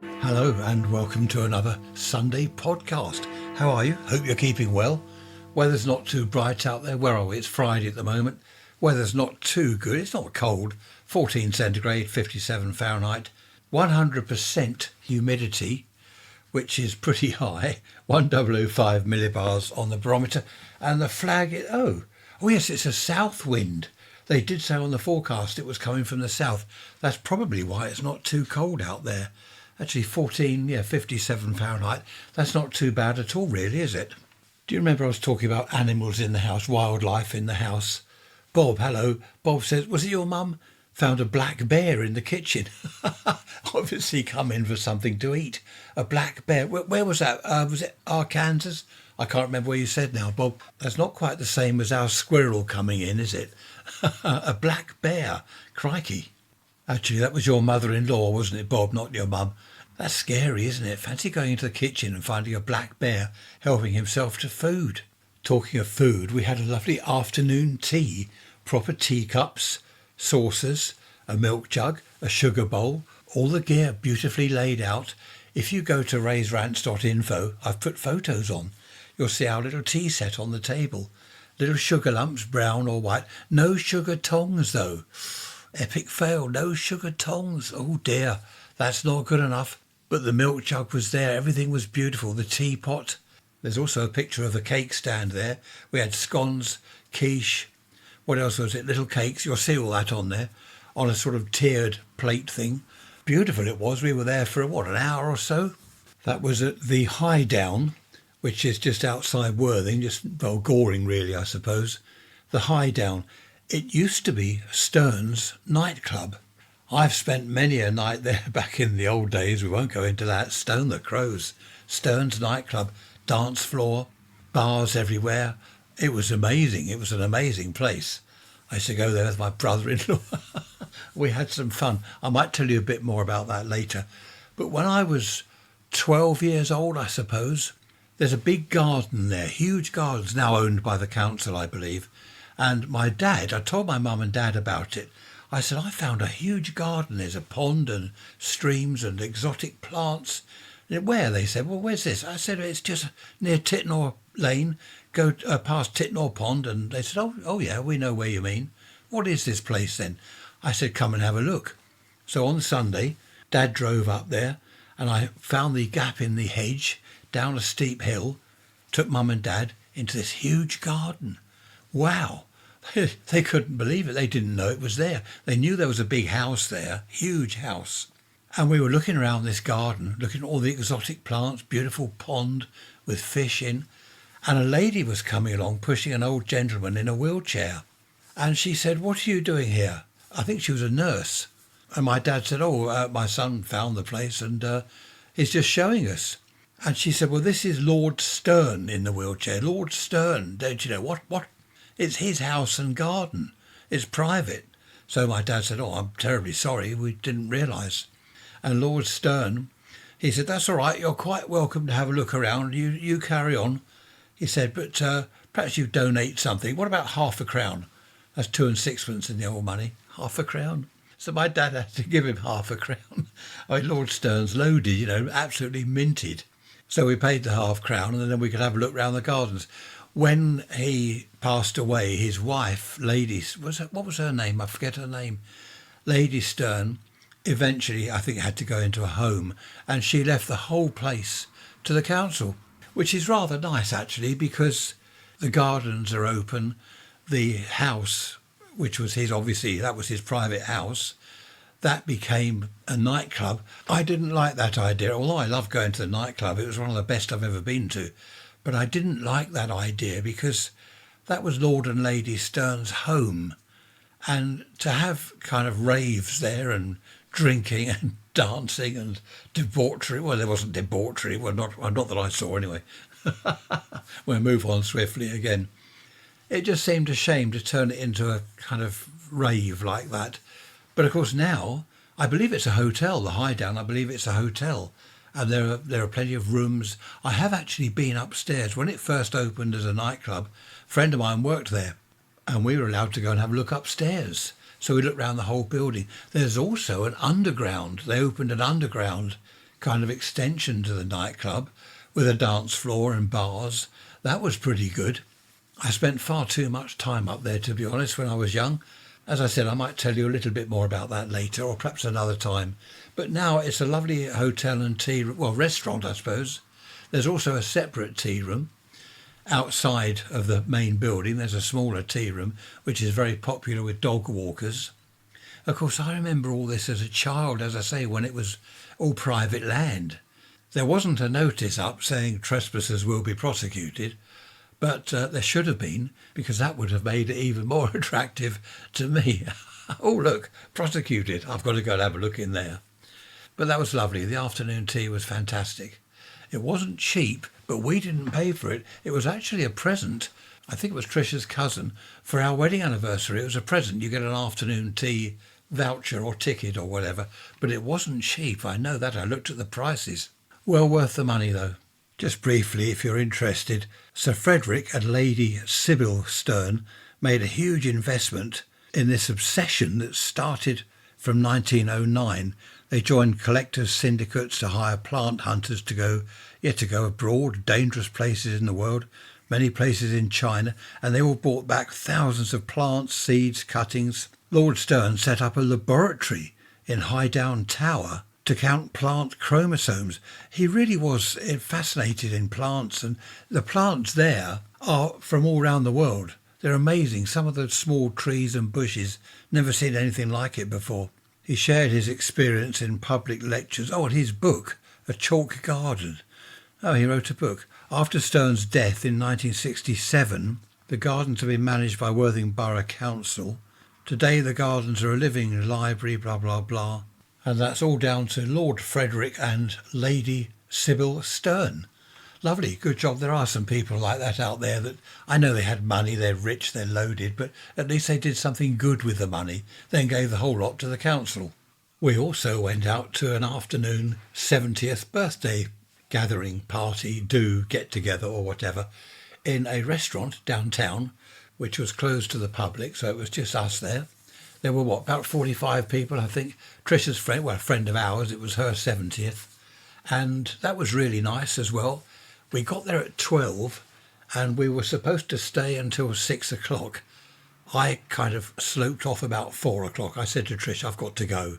Hello and welcome to another Sunday podcast. How are you? Hope you're keeping well. Weather's not too bright out there. Where are we? It's Friday at the moment. Weather's not too good. It's not cold. 14 centigrade, 57 Fahrenheit. 100% humidity, which is pretty high. 1005 millibars on the barometer. And the flag, oh yes, it's a south wind. They did say on the forecast it was coming from the south. That's probably why it's not too cold out there. Actually 57 Fahrenheit. That's not too bad at all really, is it? Do you remember I was talking about animals in the house, wildlife in the house? Bob, hello. Bob says, was it your mum? Found a black bear in the kitchen. Obviously come in for something to eat. A black bear. Where was that? Was it Arkansas? I can't remember where you said now, Bob. That's not quite the same as our squirrel coming in, is it? A black bear. Crikey. Actually, that was your mother-in-law, wasn't it, Bob, not your mum? That's scary, isn't it? Fancy going into the kitchen and finding a black bear helping himself to food. Talking of food, we had a lovely afternoon tea. Proper teacups, saucers, a milk jug, a sugar bowl, all the gear beautifully laid out. If you go to rants.info, I've put photos on. You'll see our little tea set on the table. Little sugar lumps, brown or white. No sugar tongs, though. Epic fail, no sugar tongs. Oh dear, that's not good enough. But the milk jug was there, everything was beautiful. The teapot. There's also a picture of a cake stand there. We had scones, quiche. What else was it? Little cakes. You'll see all that on there, on a sort of tiered plate thing. Beautiful it was. We were there for, an hour or so? That was at the High Down, which is just outside Worthing, Goring really, I suppose. The High Down. It used to be Stern's nightclub. I've spent many a night there back in the old days. We won't go into that. Stone the Crows. Stern's nightclub. Dance floor. Bars everywhere. It was amazing. It was an amazing place. I used to go there with my brother-in-law. We had some fun. I might tell you a bit more about that later. But when I was 12 years old, I suppose, there's a big garden there. Huge gardens, now owned by the council, I believe. And my dad, I told my mum and dad about it. I said, I found a huge garden. There's a pond and streams and exotic plants. Where? They said, well, where's this? I said, it's just near Titnor Lane. Go past Titnor Pond. And they said, oh yeah, we know where you mean. What is this place then? I said, come and have a look. So on Sunday, Dad drove up there and I found the gap in the hedge down a steep hill, took Mum and Dad into this huge garden. Wow. They couldn't believe it. They didn't know it was there. They knew there was a big house there, huge house. And we were looking around this garden, looking at all the exotic plants, beautiful pond with fish in. And a lady was coming along pushing an old gentleman in a wheelchair. And she said, what are you doing here? I think she was a nurse. And my dad said, my son found the place and he's just showing us. And she said, well, this is Lord Stern in the wheelchair. Lord Stern, don't you know? What? It's his house and garden. It's private. So my dad said, I'm terribly sorry. We didn't realise. And Lord Stern, he said, that's all right. You're quite welcome to have a look around. You carry on. He said, but perhaps you donate something. What about half a crown? That's 2 and 6pence in the old money. Half a crown. So my dad had to give him half a crown. Lord Stern's loaded, absolutely minted. So we paid the half crown and then we could have a look round the gardens. When he passed away, his wife, what was her name? I forget her name. Lady Stern, eventually, I think, had to go into a home, and she left the whole place to the council, which is rather nice, actually, because the gardens are open. The house, which was that was his private house, that became a nightclub. I didn't like that idea, although I love going to the nightclub. It was one of the best I've ever been to. But I didn't like that idea because that was Lord and Lady Stern's home. And to have kind of raves there and drinking and dancing and debauchery. Well, there wasn't debauchery. Well, not that I saw anyway. We'll move on swiftly again. It just seemed a shame to turn it into a kind of rave like that. But of course now, I believe it's a hotel, the High Down. I believe it's a hotel. And there are plenty of rooms. I have actually been upstairs. When it first opened as a nightclub, a friend of mine worked there and we were allowed to go and have a look upstairs. So we looked around the whole building. There's also an underground. They opened an underground kind of extension to the nightclub with a dance floor and bars. That was pretty good. I spent far too much time up there, to be honest, when I was young. As I said, I might tell you a little bit more about that later, or perhaps another time. But now it's a lovely hotel and restaurant, I suppose. There's also a separate tea room. Outside of the main building, there's a smaller tea room, which is very popular with dog walkers. Of course, I remember all this as a child, as I say, when it was all private land. There wasn't a notice up saying trespassers will be prosecuted, but there should have been, because that would have made it even more attractive to me. Oh, look, prosecuted. I've got to go and have a look in there. But that was lovely. The afternoon tea was fantastic. It wasn't cheap, but we didn't pay for it. It was actually a present. I think it was Trisha's cousin. For our wedding anniversary, it was a present. You get an afternoon tea voucher or ticket or whatever. But it wasn't cheap. I know that. I looked at the prices. Well worth the money, though. Just briefly, if you're interested, Sir Frederick and Lady Sybil Stern made a huge investment in this obsession that started from 1909. They joined collectors' syndicates to hire plant hunters to go abroad, dangerous places in the world, many places in China, and they all brought back thousands of plants, seeds, cuttings. Lord Stern set up a laboratory in Highdown Tower to count plant chromosomes. He really was fascinated in plants, and the plants there are from all around the world. They're amazing. Some of the small trees and bushes, never seen anything like it before. He shared his experience in public lectures. Oh, and his book, A Chalk Garden. Oh, he wrote a book. After Stern's death in 1967, the gardens have been managed by Worthing Borough Council. Today the gardens are a living library, blah, blah, blah. And that's all down to Lord Frederick and Lady Sybil Stern. Lovely, good job. There are some people like that out there that I know they had money, they're rich, they're loaded, but at least they did something good with the money, then gave the whole lot to the council. We also went out to an afternoon 70th birthday gathering party, get together or whatever, in a restaurant downtown, which was closed to the public, so it was just us there. There were, about 45 people, I think. Trisha's friend, a friend of ours, it was her 70th. And that was really nice as well. We got there at 12 and we were supposed to stay until 6 o'clock. I kind of sloped off about 4 o'clock. I said to Trish, I've got to go.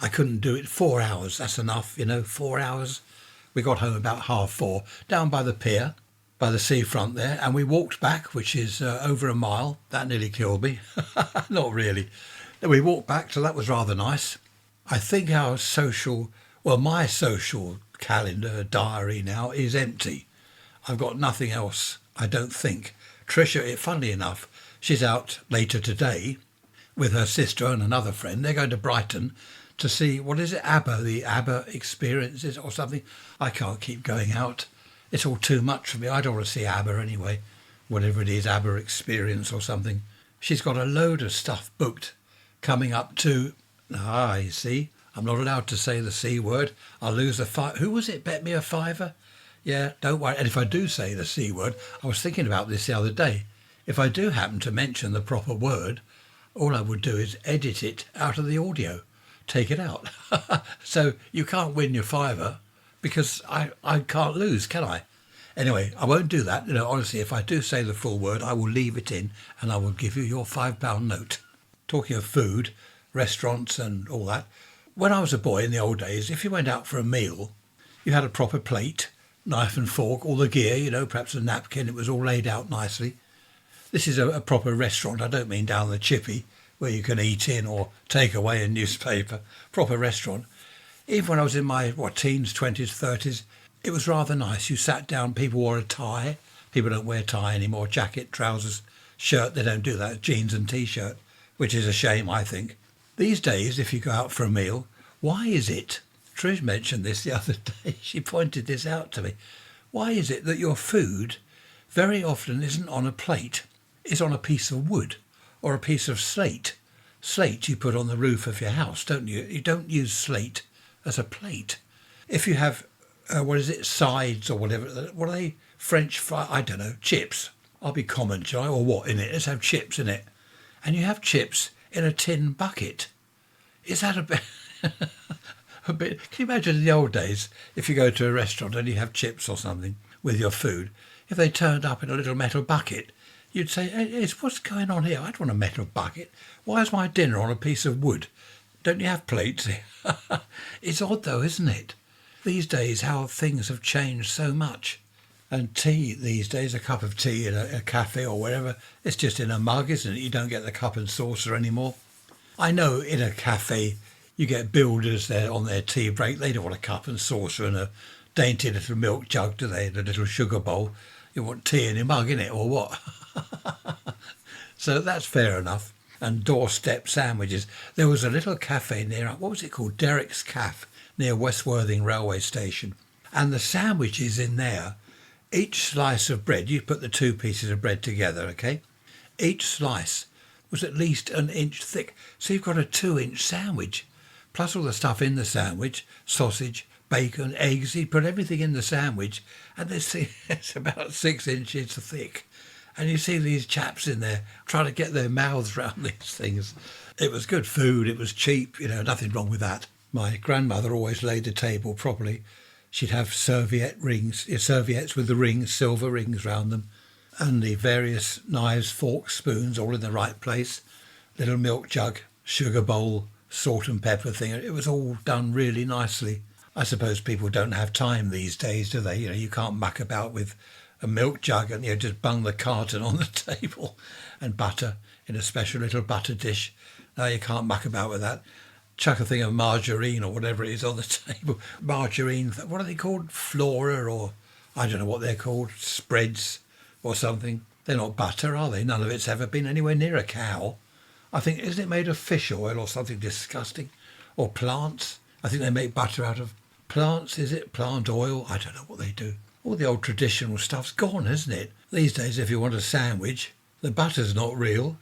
I couldn't do it. 4 hours, that's enough, 4 hours. We got home about 4:30, down by the pier, by the seafront there, and we walked back, which is over a mile. That nearly killed me. Not really. We walked back, so that was rather nice. I think my social calendar diary now is empty. I've got nothing else, I don't think. Trisha, funnily enough, she's out later today with her sister and another friend. They're going to Brighton to see, ABBA, the ABBA experiences or something. I can't keep going out. It's all too much for me. I don't want to see ABBA anyway. Whatever it is, ABBA experience or something. She's got a load of stuff booked coming up to... you see, I'm not allowed to say the C word. I'll lose the five. Who was it? Bet me a fiver? Yeah, don't worry. And if I do say the C word, I was thinking about this the other day. If I do happen to mention the proper word, all I would do is edit it out of the audio. Take it out. So you can't win your fiver because I can't lose, can I? Anyway, I won't do that. Honestly, if I do say the full word, I will leave it in and I will give you your £5 note. Talking of food, restaurants and all that, when I was a boy in the old days, if you went out for a meal, you had a proper plate, knife and fork, all the gear, perhaps a napkin. It was all laid out nicely. This is a proper restaurant. I don't mean down the chippy where you can eat in or take away a newspaper. Proper restaurant. Even when I was in my, teens, 20s, 30s, it was rather nice. You sat down, people wore a tie. People don't wear tie anymore. Jacket, trousers, shirt, they don't do that. Jeans and T-shirt, which is a shame, I think. These days, if you go out for a meal, why is it, Trish mentioned this the other day, she pointed this out to me, why is it that your food very often isn't on a plate, it's on a piece of wood or a piece of slate? Slate you put on the roof of your house, don't you? You don't use slate as a plate. If you have, sides or whatever, what are they? French fry, I don't know, chips. I'll be common, shall I? Or what in it? Let's have chips in it. And you have chips in a tin bucket. Is that a bit. Can you imagine in the old days, if you go to a restaurant and you have chips or something with your food, if they turned up in a little metal bucket, you'd say, hey, what's going on here? I don't want a metal bucket. Why is my dinner on a piece of wood? Don't you have plates? It's odd though, isn't it? These days, how things have changed so much. And tea these days, a cup of tea in a cafe or wherever, it's just in a mug, isn't it? You don't get the cup and saucer anymore. I know in a cafe, you get builders there on their tea break. They don't want a cup and saucer and a dainty little milk jug, do they? And a little sugar bowl. You want tea in a mug, innit, or what? So that's fair enough. And doorstep sandwiches. There was a little cafe near, what was it called? Derrick's Cafe, near West Worthing railway station. And the sandwiches in there, each slice of bread, you put the two pieces of bread together, okay? Each slice was at least an inch thick. So you've got a 2-inch sandwich, plus all the stuff in the sandwich, sausage, bacon, eggs. He put everything in the sandwich, and it's about 6 inches thick. And you see these chaps in there trying to get their mouths around these things. It was good food. It was cheap. Nothing wrong with that. My grandmother always laid the table properly. She'd have serviettes with the rings, silver rings round them, and the various knives, forks, spoons, all in the right place. Little milk jug, sugar bowl, salt and pepper thing. It was all done really nicely. I suppose people don't have time these days, do they? You can't muck about with a milk jug and just bung the carton on the table, and butter in a special little butter dish. No, you can't muck about with that. Chuck a thing of margarine or whatever it is on the table. Margarine, what are they called? Flora, or I don't know what they're called, spreads or something. They're not butter, are they? None of it's ever been anywhere near a cow. I think, isn't it made of fish oil or something disgusting? Or plants? I think they make butter out of plants, is it? Plant oil? I don't know what they do. All the old traditional stuff's gone, isn't it? These days, if you want a sandwich, the butter's not real.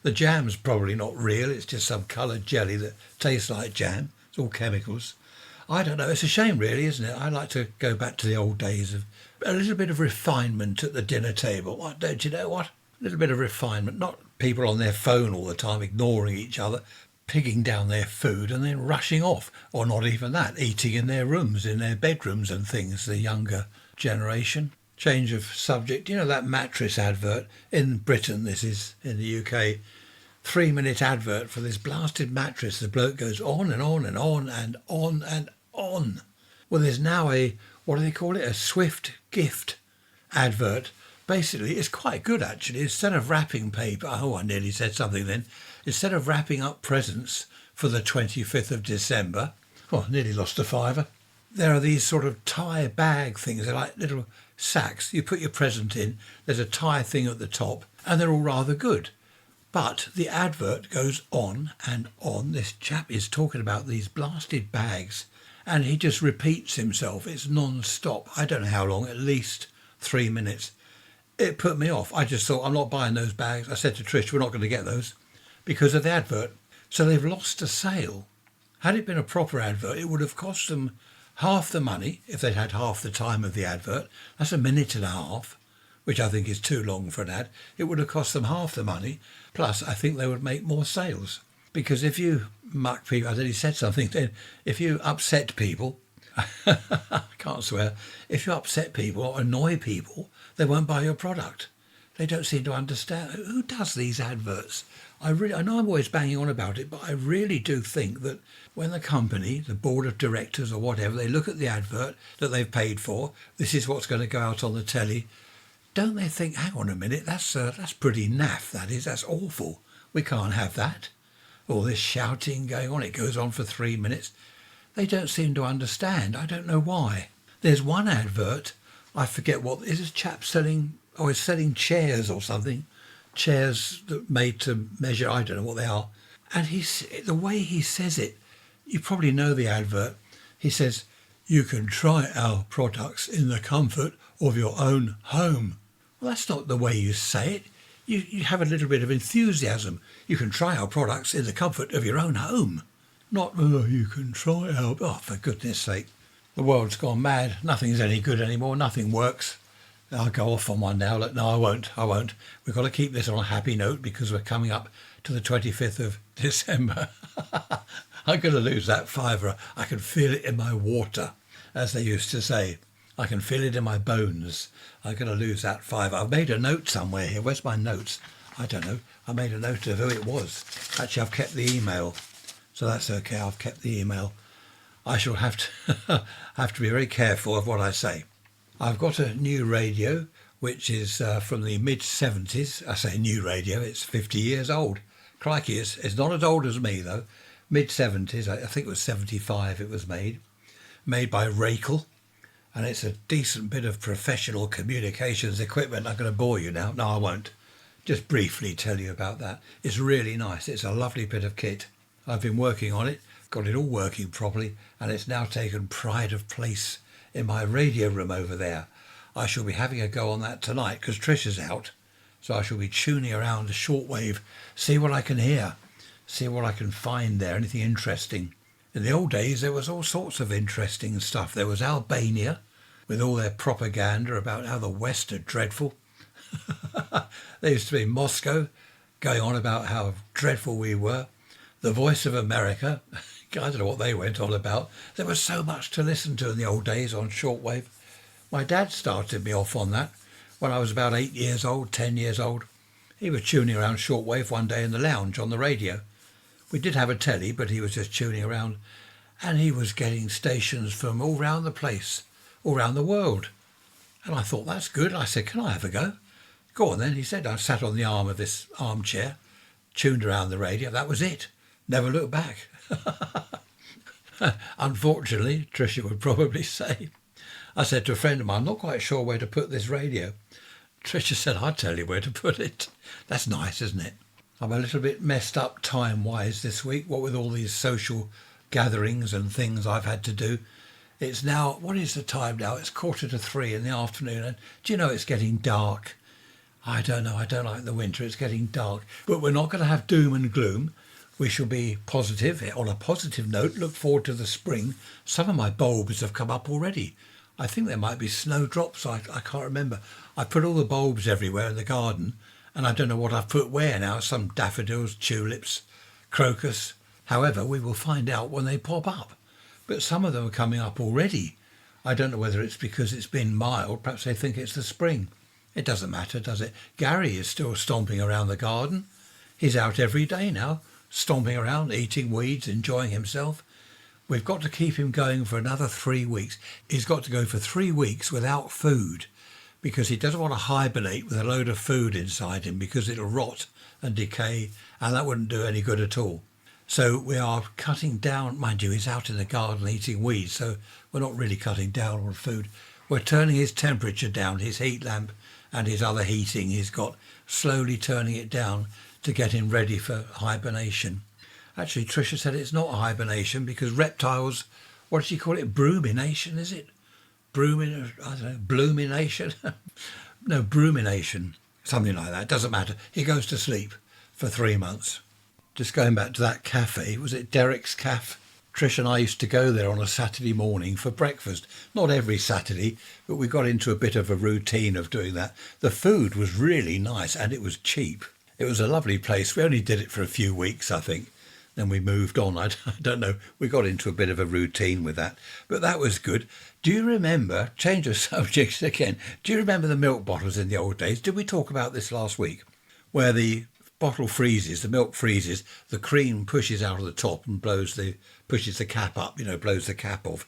The jam's probably not real. It's just some coloured jelly that tastes like jam. It's all chemicals. I don't know. It's a shame, really, isn't it? I like to go back to the old days of a little bit of refinement at the dinner table. What, don't you know what? A little bit of refinement. Not people on their phone all the time, ignoring each other, pigging down their food and then rushing off. Or not even that, eating in their rooms, in their bedrooms and things, the younger generation. Change of subject. That mattress advert in Britain, this is in the UK, 3-minute advert for this blasted mattress. The bloke goes on and on and on and on and on. Well, there's now what do they call it? A Swift gift advert. Basically, it's quite good actually. Instead of wrapping paper, I nearly said something then. Instead of wrapping up presents for the 25th of December, nearly lost a fiver. There are these sort of tie bag things. They're like little sacks. You put your present in, there's a tie thing at the top, and they're all rather good. But the advert goes on and on. This chap is talking about these blasted bags, and he just repeats himself. It's non-stop. I don't know how long, at least 3 minutes. It put me off. I just thought, I'm not buying those bags. I said to Trish, we're not going to get those because of the advert. So they've lost a sale. Had it been a proper advert, it would have cost them half the money if they'd had half the time of the advert. That's a minute and a half, which I think is too long for an ad. It would have cost them half the money. Plus, I think they would make more sales. Because if you muck people, I said he said something then, if you upset people, I can't swear, if you upset people or annoy people, they won't buy your product. They don't seem to understand. Who does these adverts? I know I'm always banging on about it, but I really do think that when the company, the board of directors or whatever, they look at the advert that they've paid for, this is what's going to go out on the telly, don't they think, hang on a minute, that's pretty naff, that is, that's awful. We can't have that. All this shouting going on, it goes on for 3 minutes. They don't seem to understand. I don't know why. There's one advert, I forget what, is a chap selling, he's selling chairs or something. Chairs that made to measure, I don't know what they are. And the way he says it, you probably know the advert. He says, you can try our products in the comfort of your own home. Well, that's not the way you say it. You have a little bit of enthusiasm. You can try our products in the comfort of your own home. Not, you can try our... Oh, for goodness sake. The world's gone mad. Nothing's any good anymore. Nothing works. I'll go off on one now. No, I won't. We've got to keep this on a happy note because we're coming up to the 25th of December. I'm going to lose that fiver. I can feel it in my water, as they used to say. I can feel it in my bones. I'm going to lose that fiver. I've made a note somewhere here. Where's my notes? I don't know. I made a note of who it was. Actually, I've kept the email, so that's okay. I've kept the email. I shall have to have to be very careful of what I say. I've got a new radio, which is from the mid-70s. I say new radio, it's 50 years old. Crikey, it's not as old as me, though. Mid-70s, I think it was 75 it was made by Rakel. And it's a decent bit of professional communications equipment. I'm going to bore you now. No, I won't. Just briefly tell you about that. It's really nice. It's a lovely bit of kit. I've been working on it, got it all working properly, and it's now taken pride of place in my radio room over there. I shall be having a go on that tonight because Trish is out. So I shall be tuning around the shortwave, see what I can hear, see what I can find there, anything interesting. In the old days, there was all sorts of interesting stuff. There was Albania, with all their propaganda about how the West are dreadful. There used to be Moscow, going on about how dreadful we were. The Voice of America, I don't know what they went on about. There was so much to listen to in the old days on shortwave. My dad started me off on that when I was about 8 years old, 10 years old. He was tuning around shortwave one day in the lounge on the radio. We did have a telly, but he was just tuning around, and he was getting stations from all round the place, all round the world. And I thought, that's good. I said, can I have a go? Go on then, he said. I sat on the arm of this armchair, tuned around the radio. That was it. Never looked back. Unfortunately, Tricia would probably say. I said to a friend of mine, I'm not quite sure where to put this radio. Tricia said, I'll tell you where to put it. That's nice, isn't it? I'm a little bit messed up time-wise this week, what with all these social gatherings and things I've had to do. It's now, what is the time now? It's 2:45 in the afternoon, and do you know it's getting dark? I don't know, I don't like the winter, it's getting dark. But we're not going to have doom and gloom. We shall be positive. On a positive note, look forward to the spring. Some of my bulbs have come up already. I think there might be snowdrops, I can't remember. I put all the bulbs everywhere in the garden, and I don't know what I've put where now, some daffodils, tulips, crocus. However, we will find out when they pop up. But some of them are coming up already. I don't know whether it's because it's been mild, perhaps they think it's the spring. It doesn't matter, does it? Gary is still stomping around the garden. He's out every day now, stomping around, eating weeds, enjoying himself. We've got to keep him going for another 3 weeks. He's got to go for 3 weeks without food because he doesn't want to hibernate with a load of food inside him because it'll rot and decay, and that wouldn't do any good at all. So we are cutting down, mind you, he's out in the garden eating weeds, so we're not really cutting down on food. We're turning his temperature down, his heat lamp and his other heating he's got, slowly turning it down to get him ready for hibernation. Actually, Tricia said it's not hibernation because reptiles, what does she call it? Brumination, is it? Bloomination? No, brumination, something like that. Doesn't matter. He goes to sleep for 3 months. Just going back to that cafe, was it Derek's Cafe? Trish and I used to go there on a Saturday morning for breakfast. Not every Saturday, but we got into a bit of a routine of doing that. The food was really nice and it was cheap. It was a lovely place. We only did it for a few weeks, I think. Then we moved on. I don't know. We got into a bit of a routine with that. But that was good. Do you remember, change of subject again, do you remember the milk bottles in the old days? Did we talk about this last week? Where the bottle freezes, the milk freezes, the cream pushes out of the top and pushes the cap up, blows the cap off.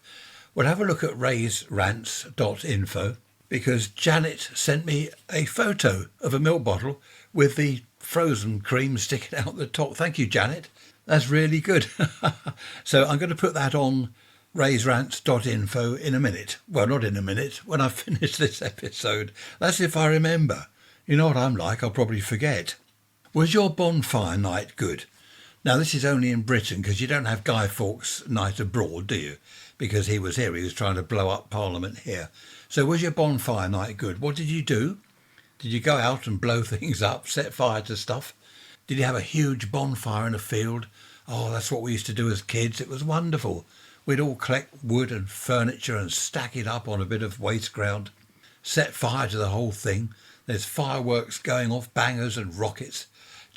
Well, have a look at rants.info because Janet sent me a photo of a milk bottle with the frozen cream sticking out the top. Thank you, Janet. That's really good. So I'm going to put that on rants.info in a minute. Well, not in a minute, when I finish this episode. That's if I remember. You know what I'm like, I'll probably forget. Was your bonfire night good? Now, this is only in Britain because you don't have Guy Fawkes' night abroad, do you? Because he was here, he was trying to blow up Parliament here. So was your bonfire night good? What did you do? Did you go out and blow things up, set fire to stuff? Did you have a huge bonfire in a field? Oh, that's what we used to do as kids. It was wonderful. We'd all collect wood and furniture and stack it up on a bit of waste ground, set fire to the whole thing. There's fireworks going off, bangers and rockets.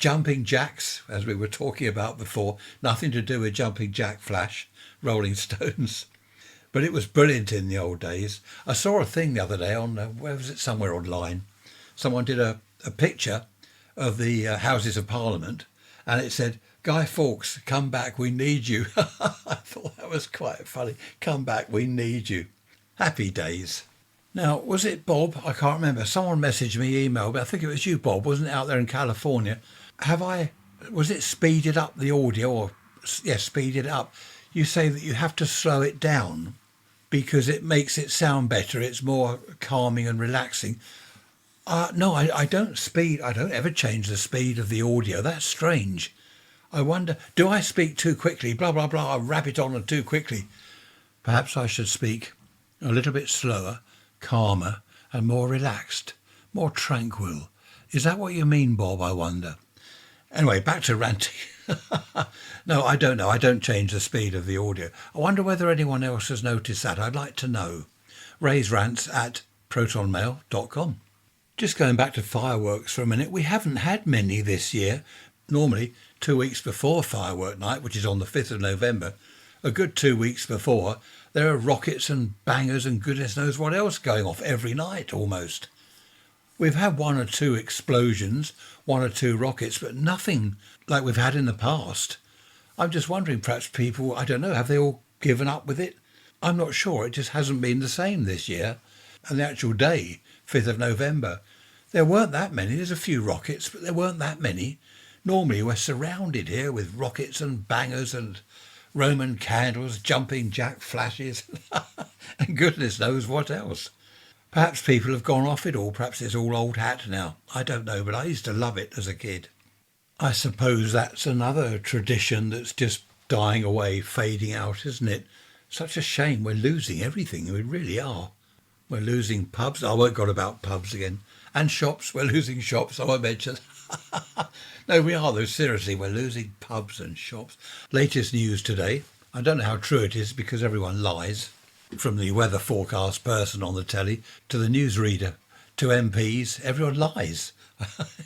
Jumping Jacks, as we were talking about before, nothing to do with Jumping Jack Flash, Rolling Stones. But it was brilliant in the old days. I saw a thing the other day on, where was it, somewhere online. Someone did a picture of the Houses of Parliament, and it said, Guy Fawkes, come back, we need you. I thought that was quite funny. Come back, we need you. Happy days. Now, was it Bob? I can't remember. Someone messaged me, emailed, but I think it was you, Bob, wasn't it, out there in California? Was it speeded up the audio, or, speeded up? You say that you have to slow it down because it makes it sound better. It's more calming and relaxing. No, I don't ever change the speed of the audio. That's strange. I wonder, do I speak too quickly? Blah, blah, blah. I rabbit on and too quickly. Perhaps I should speak a little bit slower, calmer, and more relaxed, more tranquil. Is that what you mean, Bob, I wonder? Anyway, back to ranting. No, I don't know. I don't change the speed of the audio. I wonder whether anyone else has noticed that. I'd like to know. Raise rants at protonmail.com. Just going back to fireworks for a minute, we haven't had many this year. Normally, 2 weeks before Firework Night, which is on the 5th of November, a good 2 weeks before, there are rockets and bangers and goodness knows what else going off every night almost. We've had 1 or 2 explosions, 1 or 2 rockets, but nothing like we've had in the past. I'm just wondering, perhaps people, I don't know, have they all given up with it? I'm not sure. It just hasn't been the same this year. And the actual day, 5th of November, there weren't that many. There's a few rockets, but there weren't that many. Normally we're surrounded here with rockets and bangers and Roman candles, jumping jack flashes, and goodness knows what else. Perhaps people have gone off it all. Perhaps it's all old hat now. I don't know, but I used to love it as a kid. I suppose that's another tradition that's just dying away, fading out, isn't it? Such a shame. We're losing everything. We really are. We're losing pubs. I won't go on about pubs again. And shops. We're losing shops. I won't mention. No, we are though. Seriously, we're losing pubs and shops. Latest news today. I don't know how true it is because everyone lies. From the weather forecast person on the telly to the newsreader to MPs, everyone lies.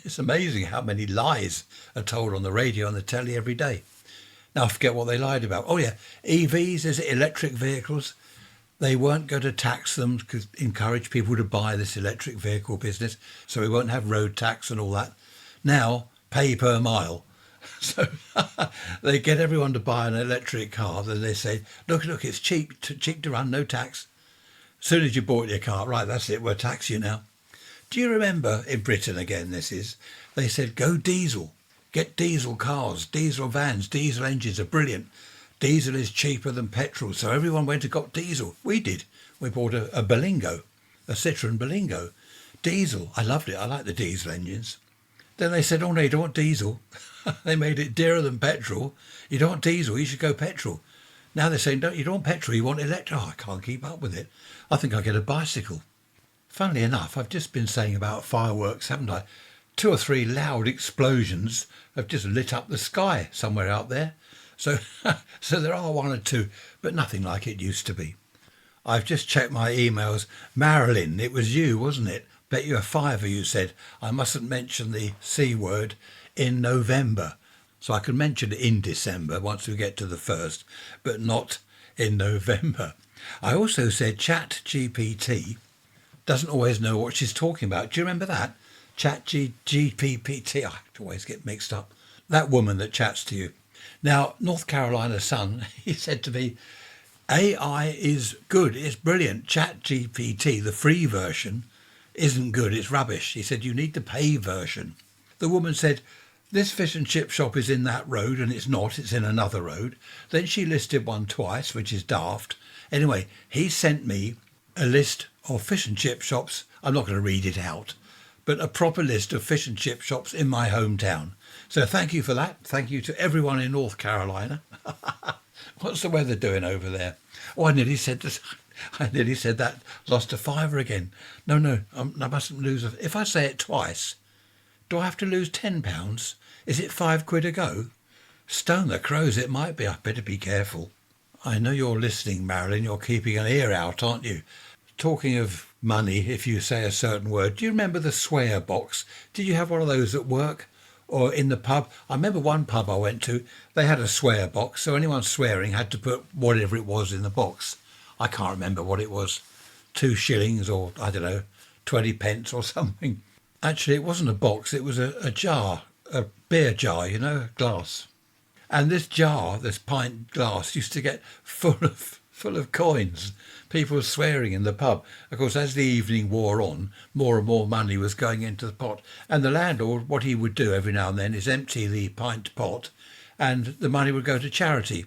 It's amazing how many lies are told on the radio and the telly every day. Now I forget what they lied about. Oh yeah, EVs, is it electric vehicles? They weren't going to tax them to encourage people to buy this electric vehicle business, so we won't have road tax and all that. Now, pay per mile. So they get everyone to buy an electric car. Then they say, look, it's cheap to run, no tax. As soon as you bought your car, right, that's it, we'll tax you now. Do you remember in Britain, again, they said, go diesel, get diesel cars, diesel vans, diesel engines are brilliant. Diesel is cheaper than petrol, so everyone went and got diesel. We did. We bought a Berlingo, a Citroen Berlingo. Diesel, I loved it. I like the diesel engines. Then they said, oh no, you don't want diesel. They made it dearer than petrol. You don't want diesel, you should go petrol. Now they're saying, you don't want petrol, you want electric. Oh, I can't keep up with it. I think I'll get a bicycle. Funnily enough, I've just been saying about fireworks, haven't I? 2 or 3 loud explosions have just lit up the sky somewhere out there. So there are 1 or 2, but nothing like it used to be. I've just checked my emails. Marilyn, it was you, wasn't it? Bet you a fiver you said I mustn't mention the C word in November. So I can mention it in December once we get to the 1st, but not in November. I also said ChatGPT doesn't always know what she's talking about. Do you remember that? ChatGPT. I always get mixed up. That woman that chats to you. Now, North Carolina Sun, he said to me, AI is good, it's brilliant. ChatGPT, the free version, isn't good, it's rubbish. He said, you need the pay version. The woman said, this fish and chip shop is in that road, and it's not, it's in another road. Then she listed one twice, which is daft. Anyway, he sent me a list of fish and chip shops. I'm not going to read it out, but a proper list of fish and chip shops in my hometown. So thank you for that. Thank you to everyone in North Carolina. What's the weather doing over there? Oh, I nearly said that. Lost a fiver again. No, I mustn't lose. If I say it twice, do I have to lose £10? Is it £5 a go? Stone the crows, it might be. I better be careful. I know you're listening, Marilyn. You're keeping an ear out, aren't you? Talking of money, if you say a certain word, do you remember the swear box? Did you have one of those at work? Or in the pub, I remember one pub I went to, they had a swear box, so anyone swearing had to put whatever it was in the box. I can't remember what it was, 2 shillings or, I don't know, 20 pence or something. Actually, it wasn't a box, it was a jar, a beer jar, a glass. And this jar, this pint glass, used to get full of coins. People were swearing in the pub. Of course, as the evening wore on, more and more money was going into the pot. And the landlord, what he would do every now and then is empty the pint pot and the money would go to charity.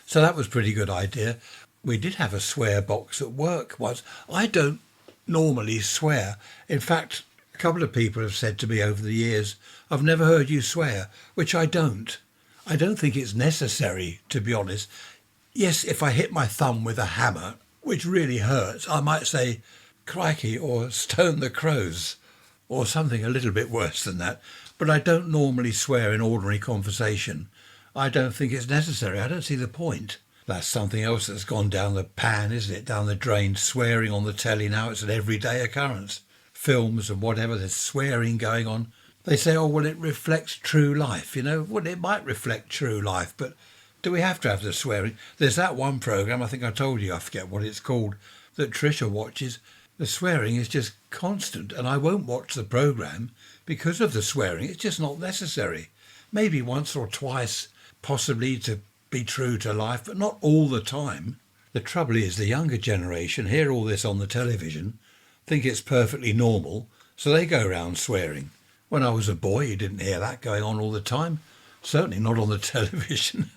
So that was a pretty good idea. We did have a swear box at work once. I don't normally swear. In fact, a couple of people have said to me over the years, I've never heard you swear, which I don't. I don't think it's necessary, to be honest. Yes, if I hit my thumb with a hammer, which really hurts, I might say, crikey, or stone the crows, or something a little bit worse than that. But I don't normally swear in ordinary conversation. I don't think it's necessary. I don't see the point. That's something else that's gone down the pan, isn't it? Down the drain. Swearing on the telly now, it's an everyday occurrence. Films and whatever, there's swearing going on. They say, oh, well, it reflects true life. Well, it might reflect true life, but do we have to have the swearing? There's that one programme, I think I told you, I forget what it's called, that Trisha watches. The swearing is just constant, and I won't watch the programme because of the swearing. It's just not necessary. Maybe once or twice, possibly to be true to life, but not all the time. The trouble is the younger generation hear all this on the television, think it's perfectly normal, so they go around swearing. When I was a boy, you didn't hear that going on all the time. Certainly not on the television.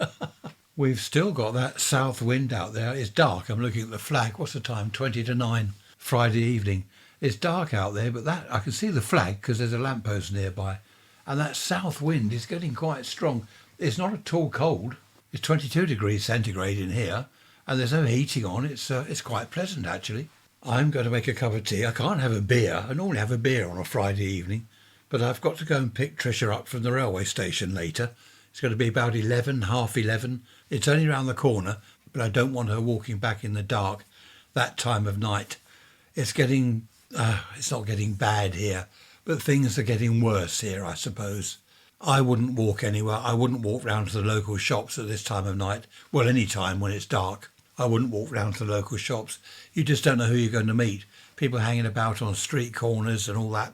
We've still got that south wind out there. It's dark. I'm looking at the flag. What's the time? 20 to 9, Friday evening. It's dark out there, but that I can see the flag because there's a lamppost nearby. And that south wind is getting quite strong. It's not at all cold. It's 22 degrees centigrade in here, and there's no heating on. It's quite pleasant, actually. I'm going to make a cup of tea. I can't have a beer. I normally have a beer on a Friday evening. But I've got to go and pick Trisha up from the railway station later. It's going to be about 11, half 11. It's only round the corner, but I don't want her walking back in the dark that time of night. It's not getting bad here, but things are getting worse here, I suppose. I wouldn't walk anywhere. I wouldn't walk round to the local shops at this time of night. Well, any time when it's dark. I wouldn't walk round to the local shops. You just don't know who you're going to meet. People hanging about on street corners and all that.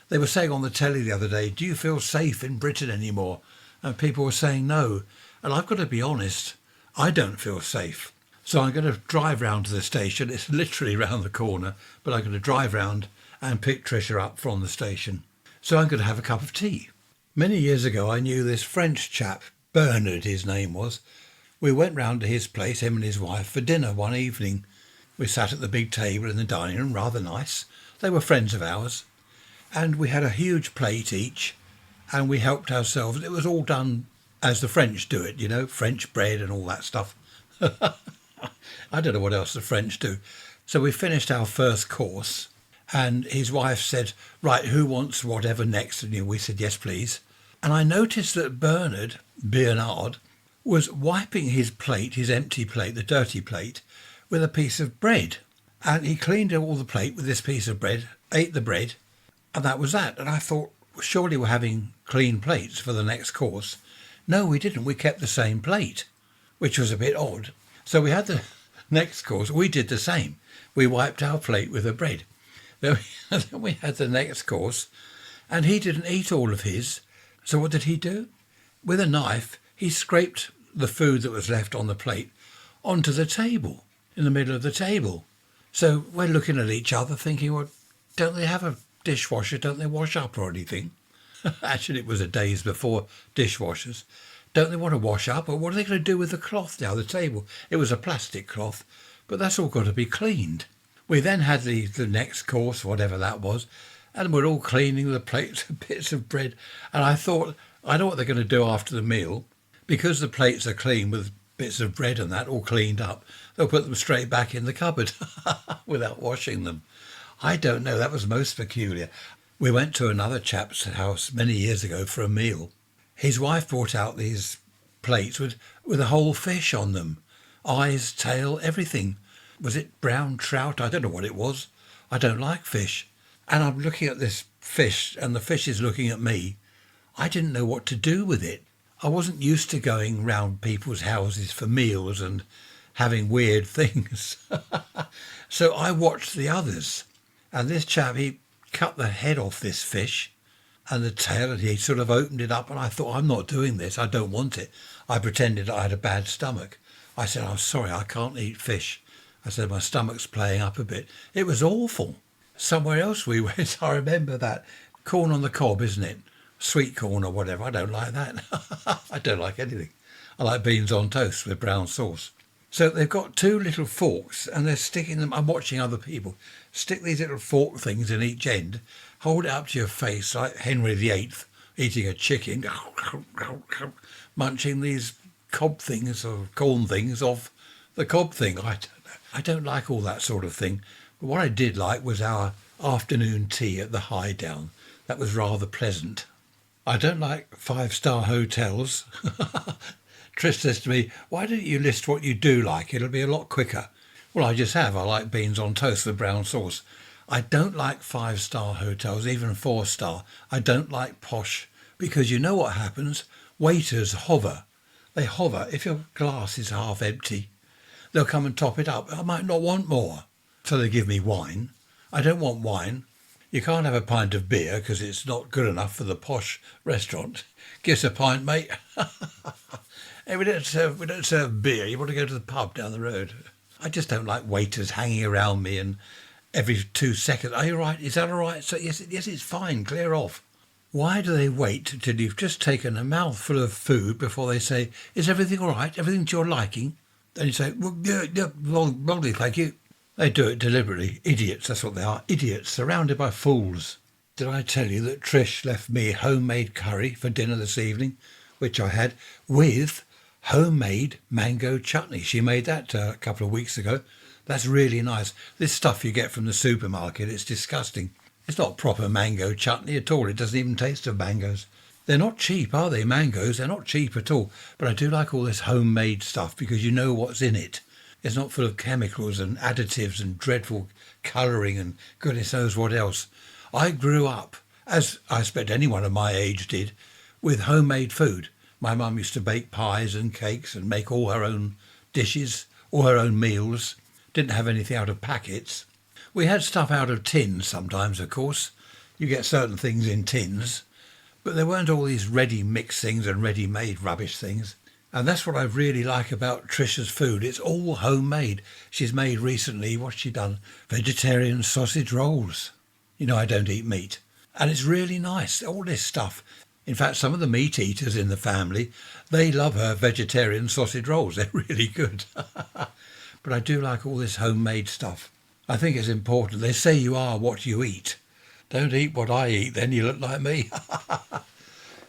They were saying on the telly the other day, do you feel safe in Britain anymore? And people were saying no. And I've got to be honest, I don't feel safe. So I'm going to drive round to the station. It's literally round the corner, but I'm going to drive round and pick Trisha up from the station. So I'm going to have a cup of tea. Many years ago, I knew this French chap, Bernard his name was. We went round to his place, him and his wife, for dinner one evening. We sat at the big table in the dining room, rather nice. They were friends of ours. And we had a huge plate each, and we helped ourselves. It was all done as the French do it, French bread and all that stuff. I don't know what else the French do. So we finished our first course, and his wife said, right, who wants whatever next? And we said, yes, please. And I noticed that Bernard was wiping his plate, his empty plate, the dirty plate, with a piece of bread. And he cleaned all the plate with this piece of bread, ate the bread, and that was that. And I thought, surely we're having clean plates for the next course. No, we didn't. We kept the same plate, which was a bit odd. So we had the next course. We did the same. We wiped our plate with the bread. Then we had the next course, and he didn't eat all of his. So what did he do? With a knife, he scraped the food that was left on the plate onto the table, in the middle of the table. So we're looking at each other thinking, well, don't they have a dishwasher? Don't they wash up or anything? Actually, it was the days before dishwashers. Don't they want to wash up? Or what are they going to do with the cloth now, the table? It was a plastic cloth, but that's all got to be cleaned. We then had the next course, whatever that was, and we're all cleaning the plates and bits of bread. And I thought, I know what they're going to do after the meal. Because the plates are clean with bits of bread and that all cleaned up, they'll put them straight back in the cupboard without washing them. I don't know, that was most peculiar. We went to another chap's house many years ago for a meal. His wife brought out these plates with a whole fish on them. Eyes, tail, everything. Was it brown trout? I don't know what it was. I don't like fish. And I'm looking at this fish and the fish is looking at me. I didn't know what to do with it. I wasn't used to going round people's houses for meals and having weird things. So I watched the others. And this chap, he cut the head off this fish and the tail, and he sort of opened it up, and I thought, I'm not doing this. I don't want it. I pretended I had a bad stomach. I said, I'm sorry, I can't eat fish. I said, my stomach's playing up a bit. It was awful. Somewhere else we went, I remember that. Corn on the cob, isn't it? Sweet corn or whatever. I don't like that. I don't like anything. I like beans on toast with brown sauce. So they've got two little forks and they're sticking them. I'm watching other people stick these little fork things in each end, hold it up to your face like Henry VIII eating a chicken, munching these cob things or corn things off the cob thing. I don't know. I don't like all that sort of thing. But what I did like was our afternoon tea at the High Down. That was rather pleasant. I don't like five-star hotels. Trish says to me, why don't you list what you do like? It'll be a lot quicker. Well, I just have. I like beans on toast with brown sauce. I don't like five-star hotels, even four-star. I don't like posh, because you know what happens? Waiters hover. They hover. If your glass is half empty, they'll come and top it up. I might not want more. So they give me wine. I don't want wine. You can't have a pint of beer because it's not good enough for the posh restaurant. Give us a pint, mate. Hey, we don't serve beer. You want to go to the pub down the road? I just don't like waiters hanging around me and every 2 seconds. Are you all right? Is that all right? So yes, it's fine. Clear off. Why do they wait till you've just taken a mouthful of food before they say, is everything all right? Everything to your liking? Then you say, well, yeah, lovely, thank you. They do it deliberately. Idiots, that's what they are. Idiots, surrounded by fools. Did I tell you that Trish left me homemade curry for dinner this evening, which I had, with homemade mango chutney? She made that a couple of weeks ago. That's really nice. This stuff you get from the supermarket, it's disgusting. It's not proper mango chutney at all. It doesn't even taste of mangoes. They're not cheap, are they, mangoes? They're not cheap at all. But I do like all this homemade stuff because you know what's in it. It's not full of chemicals and additives and dreadful colouring and goodness knows what else. I grew up, as I expect anyone of my age did, with homemade food. My mum used to bake pies and cakes and make all her own dishes, all her own meals. Didn't have anything out of packets. We had stuff out of tins sometimes, of course. You get certain things in tins. But there weren't all these ready-mixed things and ready-made rubbish things. And that's what I really like about Trisha's food. It's all homemade. She's made recently, what's she done? Vegetarian sausage rolls. You know I don't eat meat. And it's really nice, all this stuff. In fact, some of the meat eaters in the family, they love her vegetarian sausage rolls. They're really good. But I do like all this homemade stuff. I think it's important. They say you are what you eat. Don't eat what I eat, then you look like me.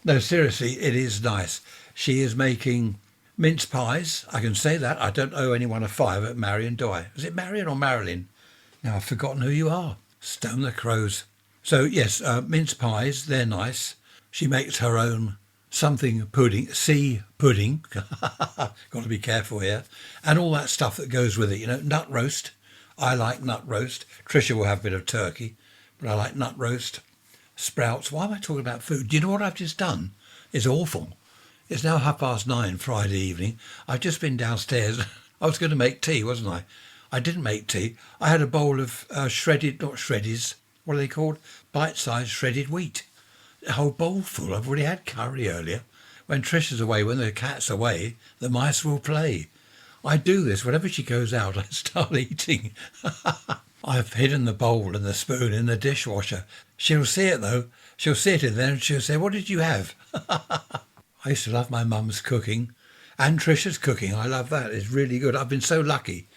No, seriously, it is nice. She is making mince pies. I can say that. I don't owe anyone a fiver at Marion, do I? Is it Marion or Marilyn? Now I've forgotten who you are. Stone the crows. So, yes, mince pies, they're nice. She makes her own something pudding, sea pudding. Got to be careful here. And all that stuff that goes with it, you know, nut roast. I like nut roast. Tricia will have a bit of turkey, but I like nut roast. Sprouts. Why am I talking about food? Do you know what I've just done? It's awful. It's now 9:30 Friday evening. I've just been downstairs. I was going to make tea, wasn't I? I didn't make tea. I had a bowl of shredded, not shreddies, what are they called? Bite-sized shredded wheat. A whole bowl full. I've already had curry earlier. When Trish is away, when the cat's away, the mice will play. I do this. Whenever she goes out, I start eating. I've hidden the bowl and the spoon in the dishwasher. She'll see it, though. She'll see it in there and she'll say, what did you have? I used to love my mum's cooking and Trisha's cooking. I love that. It's really good. I've been so lucky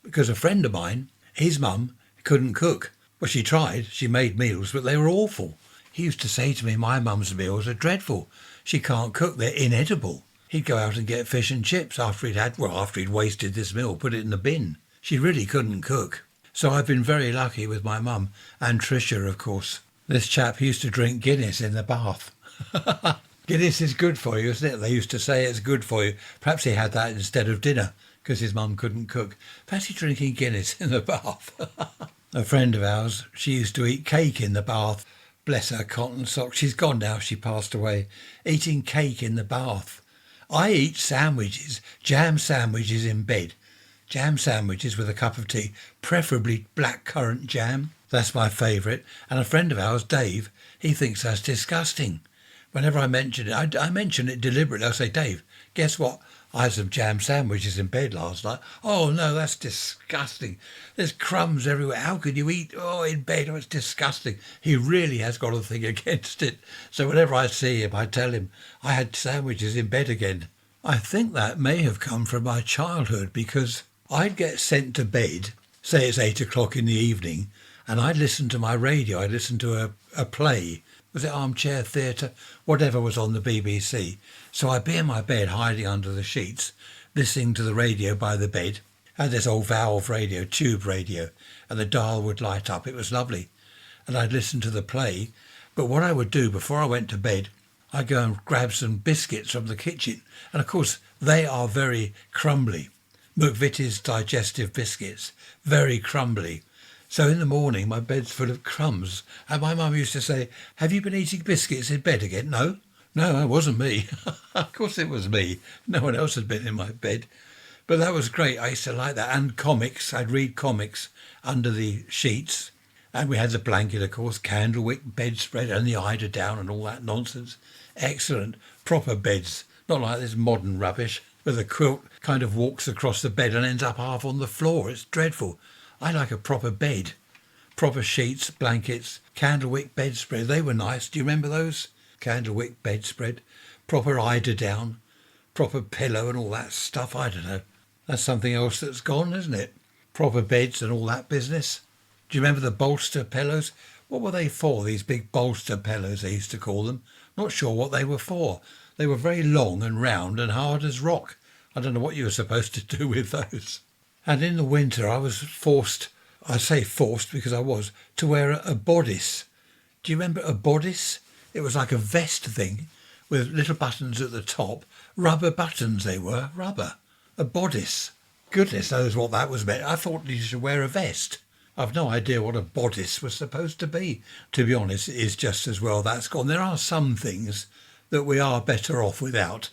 because a friend of mine, his mum, couldn't cook. Well, she tried. She made meals, but they were awful. He used to say to me, my mum's meals are dreadful. She can't cook. They're inedible. He'd go out and get fish and chips after he'd wasted this meal, put it in the bin. She really couldn't cook. So I've been very lucky with my mum and Trisha, of course. This chap used to drink Guinness in the bath. Guinness is good for you, isn't it? They used to say it's good for you. Perhaps he had that instead of dinner because his mum couldn't cook. Fancy drinking Guinness in the bath. A friend of ours, she used to eat cake in the bath. Bless her cotton socks. She's gone now. She passed away. Eating cake in the bath. I eat sandwiches, jam sandwiches in bed. Jam sandwiches with a cup of tea, preferably blackcurrant jam. That's my favourite. And a friend of ours, Dave, he thinks that's disgusting. Whenever I mention it, I mention it deliberately. I say, Dave, guess what? I had some jam sandwiches in bed last night. Oh, no, that's disgusting. There's crumbs everywhere. How could you eat, in bed? Oh, it's disgusting. He really has got a thing against it. So whenever I see him, I tell him I had sandwiches in bed again. I think that may have come from my childhood because I'd get sent to bed, say it's 8 o'clock in the evening, and I'd listen to my radio. I'd listen to a play. Was it Armchair Theatre? Whatever was on the BBC. So I'd be in my bed hiding under the sheets, listening to the radio by the bed. I had this old valve radio, tube radio, and the dial would light up. It was lovely. And I'd listen to the play. But what I would do before I went to bed, I'd go and grab some biscuits from the kitchen. And of course, they are very crumbly. McVitie's digestive biscuits, very crumbly. So in the morning, my bed's full of crumbs. And my mum used to say, have you been eating biscuits in bed again? No, it wasn't me. Of course it was me. No one else had been in my bed. But that was great. I used to like that. And comics. I'd read comics under the sheets. And we had the blanket, of course, candlewick, bedspread, and the eider down and all that nonsense. Excellent. Proper beds. Not like this modern rubbish where the quilt kind of walks across the bed and ends up half on the floor. It's dreadful. I like a proper bed. Proper sheets, blankets, candlewick bedspread. They were nice. Do you remember those? Candlewick bedspread. Proper eider down. Proper pillow and all that stuff. I don't know. That's something else that's gone, isn't it? Proper beds and all that business. Do you remember the bolster pillows? What were they for, these big bolster pillows, they used to call them? Not sure what they were for. They were very long and round and hard as rock. I don't know what you were supposed to do with those. And in the winter I was forced, I say forced because I was, to wear a bodice. Do you remember a bodice? It was like a vest thing with little buttons at the top. Rubber buttons they were, rubber. A bodice. Goodness knows what that was meant. I thought you should wear a vest. I've no idea what a bodice was supposed to be. To be honest, it is just as well that's gone. There are some things that we are better off without,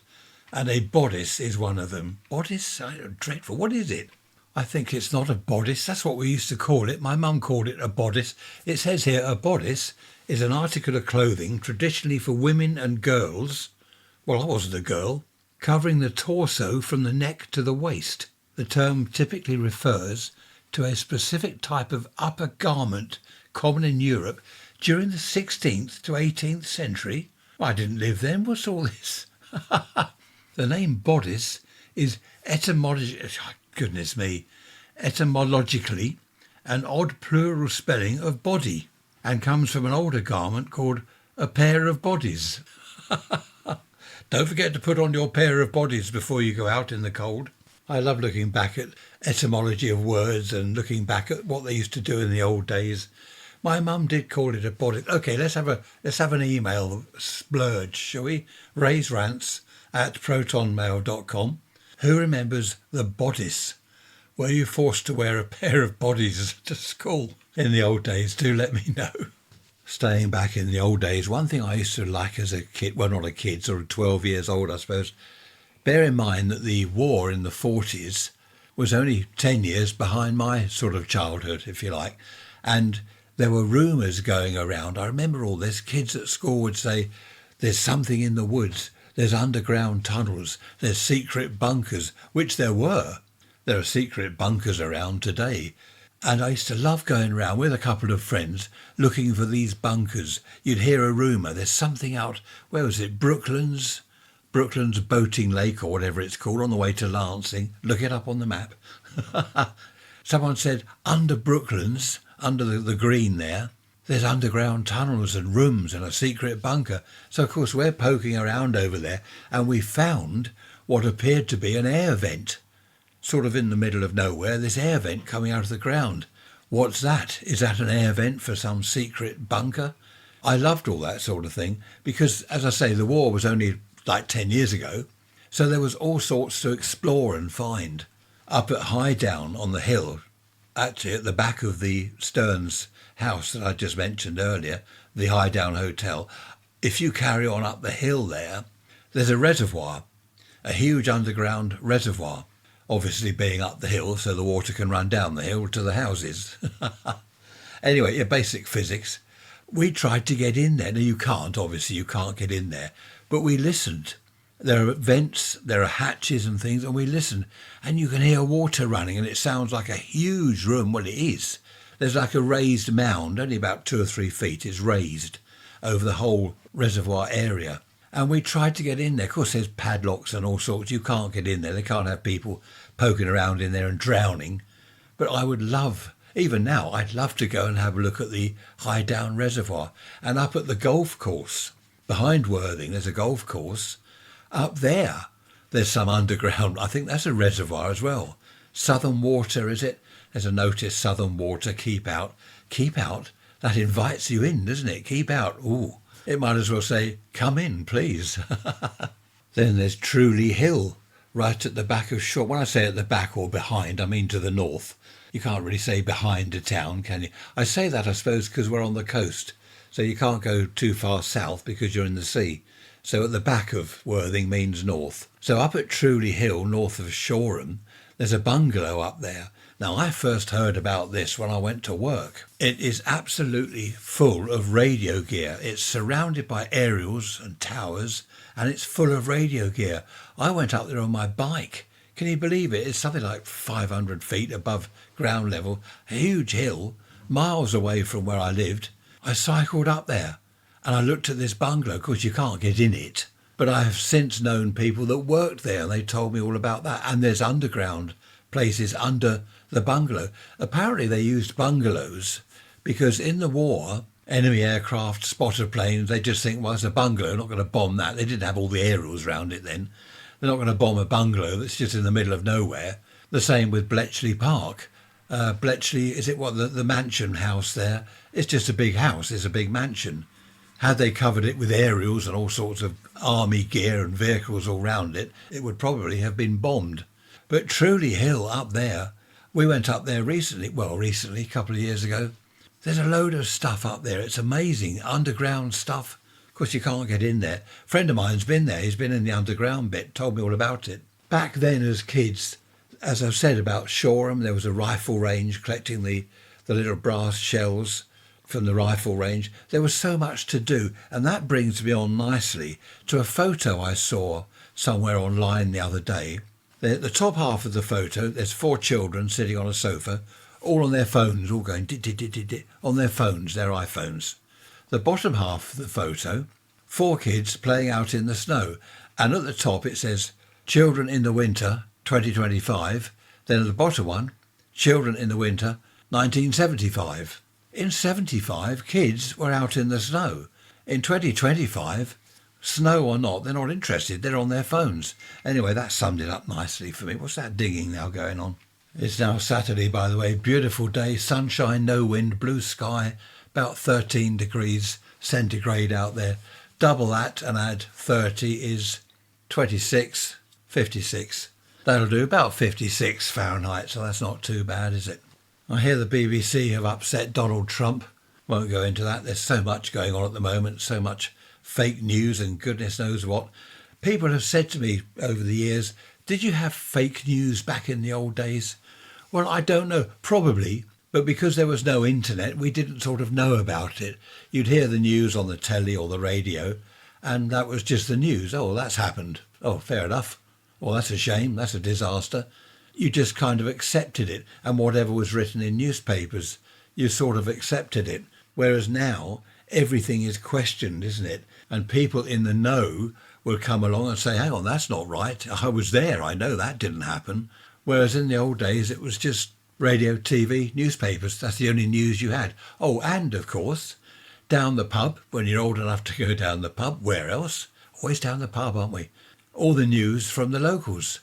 and a bodice is one of them. Bodice? Dreadful. What is it? I think it's not a bodice. That's what we used to call it. My mum called it a bodice. It says here a bodice is an article of clothing traditionally for women and girls. Well, I wasn't a girl. Covering the torso from the neck to the waist. The term typically refers to a specific type of upper garment common in Europe during the 16th to 18th century. I didn't live then. What's all this? The name bodice is etymologically an odd plural spelling of body and comes from an older garment called a pair of bodies. Don't forget to put on your pair of bodies before you go out in the cold. I love looking back at etymology of words and looking back at what they used to do in the old days. My mum did call it a bodice. Okay, let's have an email splurge, shall we? raiserants@protonmail.com. Who remembers the bodice? Were you forced to wear a pair of bodies to school in the old days? Do let me know. Staying back in the old days, one thing I used to like as a kid, well, not a kid, sort of 12 years old, I suppose. Bear in mind that the war in the 40s was only 10 years behind my sort of childhood, if you like. And there were rumours going around. I remember all this. Kids at school would say, there's something in the woods. There's underground tunnels. There's secret bunkers, which there were. There are secret bunkers around today. And I used to love going around with a couple of friends looking for these bunkers. You'd hear a rumour. There's something out, where was it, Brooklands Boating Lake or whatever it's called, on the way to Lancing. Look it up on the map. Someone said, under Brooklands, under the green there, there's underground tunnels and rooms and a secret bunker. So, of course, we're poking around over there and we found what appeared to be an air vent. Sort of in the middle of nowhere, this air vent coming out of the ground. What's that? Is that an air vent for some secret bunker? I loved all that sort of thing because, as I say, the war was only like 10 years ago. So there was all sorts to explore and find. Up at High Down on the hill, actually at the back of the Stearns house that I just mentioned earlier, the High Down Hotel, if you carry on up the hill there, there's a reservoir, a huge underground reservoir, obviously being up the hill so the water can run down the hill to the houses. Anyway, yeah, basic physics. We tried to get in there. Now, obviously you can't get in there, but we listened. There are vents, there are hatches and things, and we listen, and you can hear water running, and it sounds like a huge room. Well, it is. There's like a raised mound, only about 2 or 3 feet. It's raised over the whole reservoir area. And we tried to get in there. Of course, there's padlocks and all sorts. You can't get in there. They can't have people poking around in there and drowning. But I would love, even now, I'd love to go and have a look at the High Down Reservoir. And up at the golf course, behind Worthing, there's a golf course. Up there, there's some underground, I think that's a reservoir as well. Southern Water, is it? There's a notice, Southern Water, keep out. Keep out? That invites you in, doesn't it? Keep out. Ooh, it might as well say, come in, please. Then there's Truleigh Hill, right at the back of Shore. When I say at the back or behind, I mean to the north. You can't really say behind a town, can you? I say that, I suppose, because we're on the coast. So you can't go too far south because you're in the sea. So at the back of Worthing means north. So up at Truleigh Hill, north of Shoreham, there's a bungalow up there. Now, I first heard about this when I went to work. It is absolutely full of radio gear. It's surrounded by aerials and towers, and it's full of radio gear. I went up there on my bike. Can you believe it? It's something like 500 feet above ground level, a huge hill, miles away from where I lived. I cycled up there. And I looked at this bungalow. Of course, you can't get in it. But I have since known people that worked there, and they told me all about that. And there's underground places under the bungalow. Apparently, they used bungalows because in the war, enemy aircraft, spotter planes, they just think, well, it's a bungalow, not going to bomb that. They didn't have all the aerials around it then. They're not going to bomb a bungalow that's just in the middle of nowhere. The same with Bletchley Park. Bletchley, is it what, the mansion house there? It's just a big house. It's a big mansion. Had they covered it with aerials and all sorts of army gear and vehicles all round it, it would probably have been bombed. But Truleigh Hill up there, we went up there recently, a couple of years ago. There's a load of stuff up there. It's amazing, underground stuff. Of course, you can't get in there. A friend of mine's been there. He's been in the underground bit, told me all about it. Back then as kids, as I've said about Shoreham, there was a rifle range collecting the little brass shells from the rifle range. There was so much to do, and that brings me on nicely to a photo I saw somewhere online the other day. At the top half of the photo, there's 4 children sitting on a sofa, all on their phones, all going on their phones, their iPhones. The bottom half of the photo, 4 kids playing out in the snow, and at the top it says Children in the Winter 2025. Then at the bottom one, Children in the Winter 1975. In 75, kids were out in the snow. In 2025, snow or not, they're not interested. They're on their phones. Anyway, that summed it up nicely for me. What's that dinging now going on? It's now Saturday, by the way. Beautiful day, sunshine, no wind, blue sky, about 13 degrees centigrade out there. Double that and add 30 is 26, 56. That'll do, about 56 Fahrenheit, so that's not too bad, is it? I hear the BBC have upset Donald Trump. Won't go into that. There's so much going on at the moment, so much fake news and goodness knows what. People have said to me over the years, did you have fake news back in the old days? Well, I don't know, probably, but because there was no internet, we didn't sort of know about it. You'd hear the news on the telly or the radio, and that was just the news. Oh, that's happened. Oh, fair enough. Well, that's a shame. That's a disaster. You just kind of accepted it, and whatever was written in newspapers, you sort of accepted it. Whereas now, everything is questioned, isn't it? And people in the know will come along and say, hang on, that's not right. I was there. I know that didn't happen. Whereas in the old days, it was just radio, TV, newspapers. That's the only news you had. Oh, and of course, down the pub, when you're old enough to go down the pub, where else? Always down the pub, aren't we? All the news from the locals.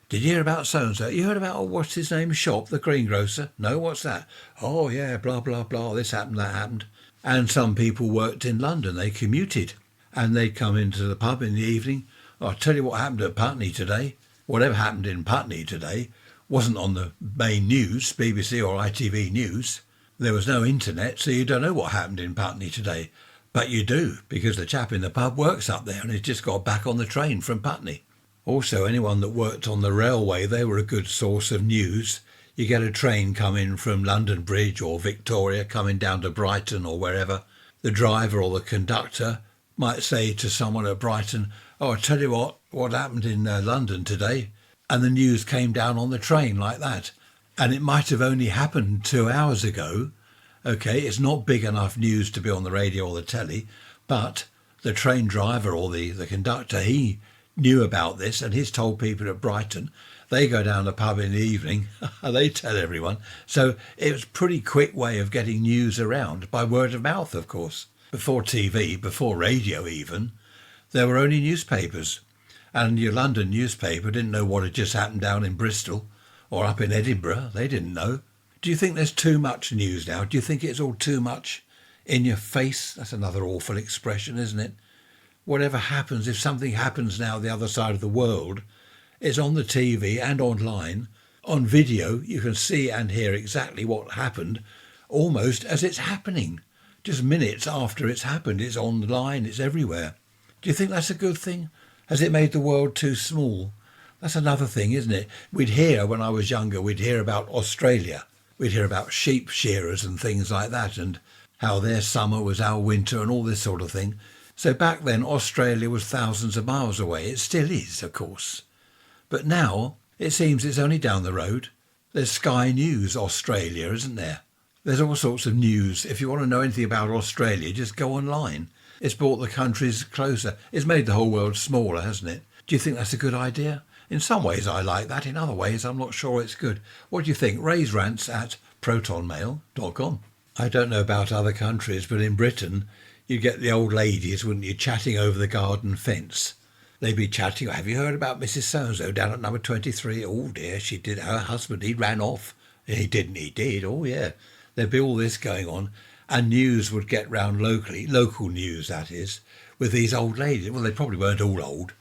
Did you hear about so-and-so? You heard about, what's his name, shop, the greengrocer? No, what's that? Oh, yeah, blah, blah, blah, this happened, that happened. And some people worked in London. They commuted. And they'd come into the pub in the evening. Oh, I'll tell you what happened at Putney today. Whatever happened in Putney today, wasn't on the main news, BBC or ITV News. There was no internet, so you don't know what happened in Putney today. But you do, because the chap in the pub works up there and he's just got back on the train from Putney. Also, anyone that worked on the railway, they were a good source of news. You get a train coming from London Bridge or Victoria, coming down to Brighton or wherever. The driver or the conductor might say to someone at Brighton, "Oh, I tell you what happened in London today?" And the news came down on the train like that. And it might have only happened 2 hours ago. Okay, it's not big enough news to be on the radio or the telly, but the train driver or the conductor, he knew about this and he's told people at Brighton. They go down the pub in the evening, they tell everyone. So it was a pretty quick way of getting news around, by word of mouth, of course. Before TV, before radio even, there were only newspapers. And your London newspaper didn't know what had just happened down in Bristol or up in Edinburgh. They didn't know. Do you think there's too much news now? Do you think it's all too much in your face? That's another awful expression, isn't it? Whatever happens, if something happens now the other side of the world, it's on the TV and online. On video, you can see and hear exactly what happened, almost as it's happening. Just minutes after it's happened, it's online, it's everywhere. Do you think that's a good thing? Has it made the world too small? That's another thing, isn't it? We'd hear, when I was younger, we'd hear about Australia. We'd hear about sheep shearers and things like that, and how their summer was our winter and all this sort of thing. So back then, Australia was thousands of miles away. It still is, of course. But now, it seems it's only down the road. There's Sky News Australia, isn't there? There's all sorts of news. If you want to know anything about Australia, just go online. It's brought the countries closer. It's made the whole world smaller, hasn't it? Do you think that's a good idea? In some ways I like that. In other ways I'm not sure it's good. What do you think? Raise rants at protonmail.com. I don't know about other countries, but in Britain you'd get the old ladies, wouldn't you, chatting over the garden fence. They'd be chatting, "Have you heard about Mrs. So-and-so down at number 23? Oh dear, she did. Her husband, he ran off. He didn't, he did. Oh yeah." There'd be all this going on. And news would get round locally, local news that is, with these old ladies. Well, they probably weren't all old,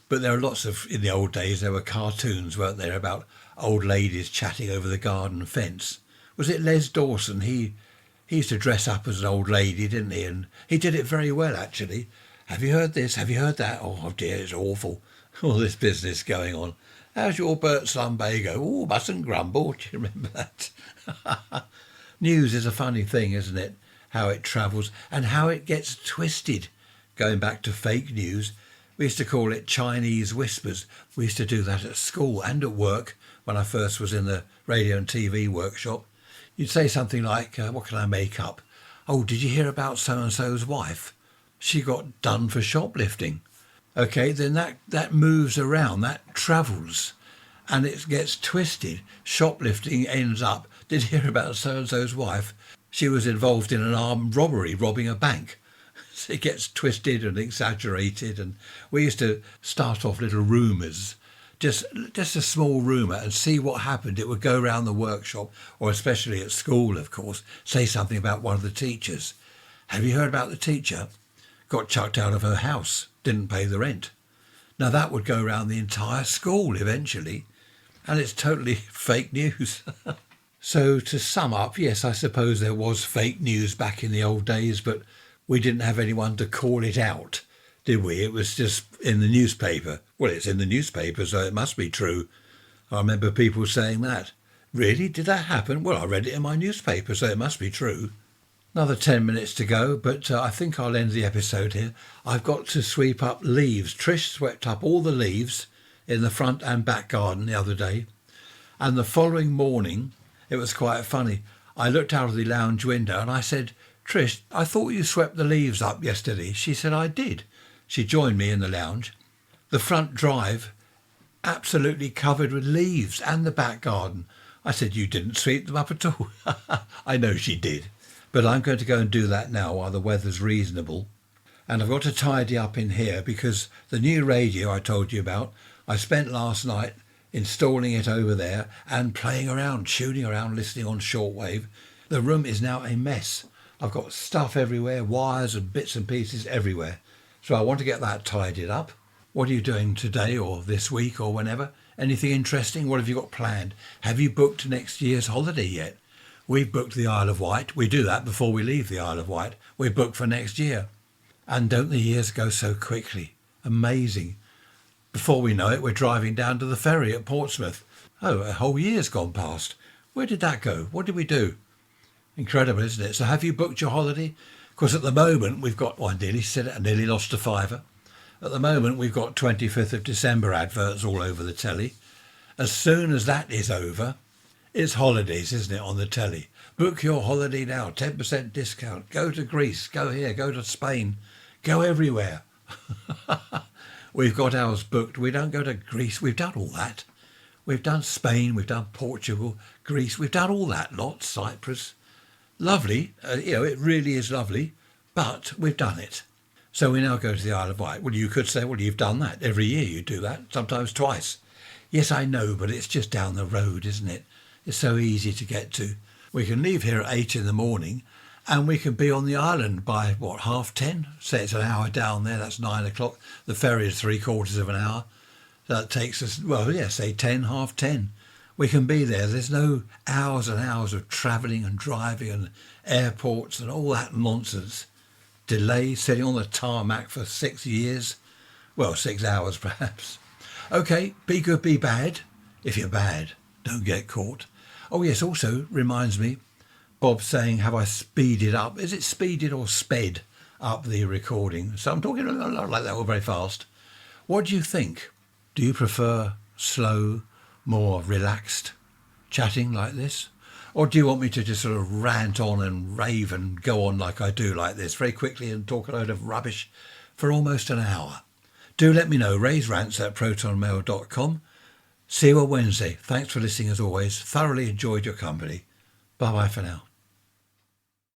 but there are lots of, in the old days, there were cartoons, weren't there, about old ladies chatting over the garden fence. Was it Les Dawson? He used to dress up as an old lady, didn't he? And he did it very well, actually. "Have you heard this? Have you heard that? Oh dear, it's awful." All this business going on. "How's your Bert Slumbago? Oh, mustn't grumble." Do you remember that? News is a funny thing, isn't it? How it travels and how it gets twisted. Going back to fake news, we used to call it Chinese whispers. We used to do that at school and at work when I first was in the radio and TV workshop. You'd say something like, "What can I make up? Oh, did you hear about so-and-so's wife? She got done for shoplifting." Okay, then that moves around, that travels, and it gets twisted. Shoplifting ends up, "Did you hear about so-and-so's wife? She was involved in an armed robbery, robbing a bank." So it gets twisted and exaggerated, and we used to start off little rumours, just a small rumour, and see what happened. It would go around the workshop, or especially at school, of course, say something about one of the teachers. "Have you heard about the teacher? Got chucked out of her house, didn't pay the rent." Now that would go around the entire school eventually, and it's totally fake news. So to sum up, yes, I suppose there was fake news back in the old days, but we didn't have anyone to call it out, did we? It was just in the newspaper. Well, it's in the newspaper, so it must be true. I remember people saying that. "Really? Did that happen? Well, I read it in my newspaper, so it must be true." Another 10 minutes to go, but I think I'll end the episode here. I've got to sweep up leaves. Trish swept up all the leaves in the front and back garden the other day. And the following morning, it was quite funny. I looked out of the lounge window and I said, "Trish, I thought you swept the leaves up yesterday." She said, "I did." She joined me in the lounge. The front drive, absolutely covered with leaves, and the back garden. I said, "You didn't sweep them up at all." I know she did. But I'm going to go and do that now while the weather's reasonable. And I've got to tidy up in here because the new radio I told you about, I spent last night installing it over there and playing around, tuning around, listening on shortwave. The room is now a mess. I've got stuff everywhere, wires and bits and pieces everywhere. So I want to get that tidied up. What are you doing today or this week or whenever? Anything interesting? What have you got planned? Have you booked next year's holiday yet? We've booked the Isle of Wight. We do that before we leave the Isle of Wight. We book for next year. And don't the years go so quickly? Amazing. Before we know it, we're driving down to the ferry at Portsmouth. Oh, a whole year's gone past. Where did that go? What did we do? Incredible, isn't it? So have you booked your holiday? Because at the moment we've got, well, I nearly said it, I nearly lost a fiver. At the moment we've got 25th of December adverts all over the telly. As soon as that is over, it's holidays, isn't it, on the telly? Book your holiday now, 10% discount. Go to Greece, go here, go to Spain, go everywhere. We've got ours booked. We don't go to Greece. We've done all that. We've done Spain, we've done Portugal, Greece. We've done all that lot, Cyprus. Lovely, it really is lovely, but we've done it. So we now go to the Isle of Wight. Well, you could say, well, you've done that. Every year you do that, sometimes twice. Yes, I know, but it's just down the road, isn't it? It's so easy to get to. We can leave here at 8 in the morning and we can be on the island by, 10:30? Say it's an hour down there, that's 9 o'clock. The ferry is 3/4 of an hour. That takes us, say 10, 10:30. We can be there. There's no hours and hours of travelling and driving and airports and all that nonsense. Delays, sitting on the tarmac for 6 years. 6 hours perhaps. Okay, be good, be bad. If you're bad, don't get caught. Oh yes, also reminds me, Bob saying, have I speeded up? Is it speeded or sped up the recording? So I'm talking like that all very fast. What do you think? Do you prefer slow, more relaxed chatting like this? Or do you want me to just sort of rant on and rave and go on like I do like this very quickly and talk a load of rubbish for almost an hour? Do let me know. Raise rants@protonmail.com. See you on Wednesday. Thanks for listening as always. Thoroughly enjoyed your company. Bye-bye for now.